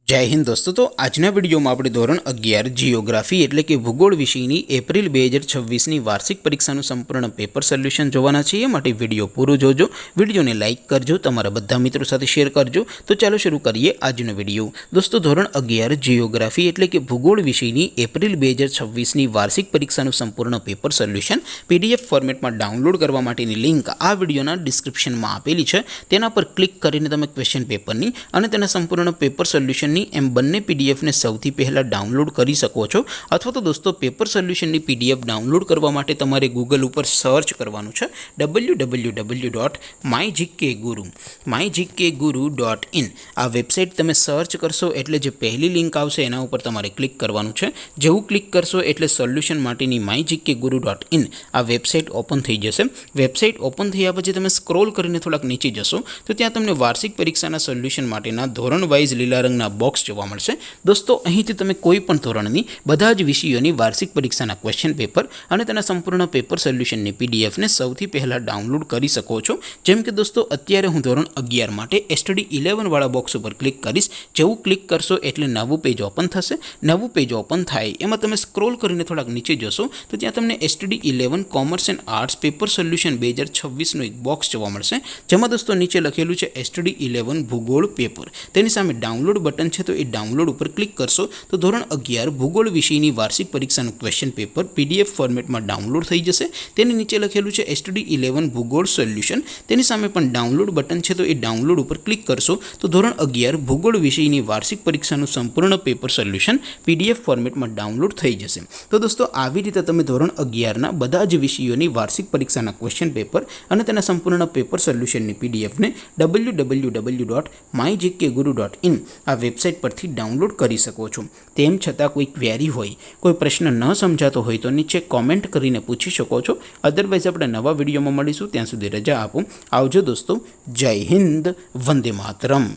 जय हिंद दोस्तों। तो आजना विडियो में આપણે ધોરણ 11 જીઓગ્રાફી એટલે કે ભૂગોળ વિષયની એપ્રિલ 2026 ની વાર્ષિક પરીક્ષાનું સંપૂર્ણ પેપર સોલ્યુશન જોવાના છીએ। માટે વિડિયો પૂરો જોજો, વિડિયોને લાઈક કરજો, તમારા બધા મિત્રો સાથે શેર કરજો। તો ચાલો શરૂ કરીએ આજનો વિડિયો। દોસ્તો ધોરણ 11 જીઓગ્રાફી એટલે કે ભૂગોળ વિષયની એપ્રિલ 2026 ની વાર્ષિક પરીક્ષાનું સંપૂર્ણ પેપર સોલ્યુશન પીડીએફ ફોર્મેટમાં ડાઉનલોડ કરવા માટેની લિંક આ વિડિયોના ડિસ્ક્રિપ્શનમાં આપેલી છે। તેના પર ક્લિક કરીને તમે ક્વેશ્ચન પેપરની અને તેના સંપૂર્ણ પેપર સોલ્યુશન एम बने पीडीएफ ने सौथी पहला डाउनलॉड करी सको छो। अथवा तो दोस्तों पेपर सोल्यूशन नी पीडीएफ डाउनलॉड करवा माटे तमारे गूगल पर सर्च करवानुं छे www.mygkguru.in। आ वेबसाइट तमे सर्च करशो एटले जे पहली लिंक आवशे एना उपर तमारे क्लिक करवानुं छे। जेवुं क्लिक करशो एटले सोल्यूशन माटेनी mygkguru.in आ वेबसाइट ओपन थई जशे। वेबसाइट ओपन थया पछी तमे स्क्रॉल करीने थोड़ाक नीचे जशो तो त्यां तमने वार्षिक परीक्षाना सोल्यूशन माटेना धोरण वाइज लीला रंगना बॉक्स जोवा मळशे। दोस्तों અહીંથી તમે કોઈ પણ ધોરણની બધા જ વિષયોની વાર્ષિક પરીક્ષાના ક્વેશ્ચન પેપર અને તેના સંપૂર્ણ પેપર સોલ્યુશનની પીડીએફ ને સૌથી પહેલા ડાઉનલોડ કરી શકો છો। જેમ કે દોસ્તો અત્યારે હું ધોરણ 11 માટે એસટીડી 11 વાળા બોક્સ ઉપર ક્લિક કરીશ। જેવું ક્લિક કરશો એટલે નવું પેજ ઓપન થશે। નવું પેજ ઓપન થાય એમાં તમે સ્ક્રોલ કરીને થોડાક નીચે જશો તો ત્યાં તમને STD 11 commerce and arts paper solution 2026 નો એક બોક્સ જોવા મળશે। જેમાં દોસ્તો નીચે લખેલું છે એસટીડી 11 ભૂગોળ પેપર। તેની સામે ડાઉનલોડ बटन है तो ये डाउनलॉड पर क्लिक करशो तो धोरण 11 भूगोल विषयनी वार्षिक परीक्षा क्वेश्चन पेपर पीडीएफ फॉर्मेट में डाउनलॉड थई जशे। तेनी नीचे लखेलुं छे एसटीडी 11 भूगोल सोल्यूशन। तेनी सामे पण डाउनलॉड बटन है तो ये डाउनलॉड पर क्लिक करशो तो धोरण 11 भूगोल विषयनी वार्षिक परीक्षा संपूर्ण पेपर सोल्यूशन पीडीएफ फॉर्मेट में डाउनलॉड थई जशे। तो दोस्तों आवी रीते तमे धोरण 11 ना बधा ज विषयोनी वार्षिक परीक्षा क्वेश्चन पेपर अने तेना संपूर्ण पेपर सोल्यूशन पीडीएफ ने www.mygkguru.in आ वेबसाइट पर डाउनलॉड करी सको छो। तेम छतां कोई क्वेरी होय, कोई प्रश्न न समझातो होय तो नीचे कॉमेंट करीने पूछी शको छो। अदरवाइज आपणे नवा विडियोमां मळीशुं, त्यां सुधी रजा आपो। आवजो दोस्तों। जय हिंद, वंदे मातरम।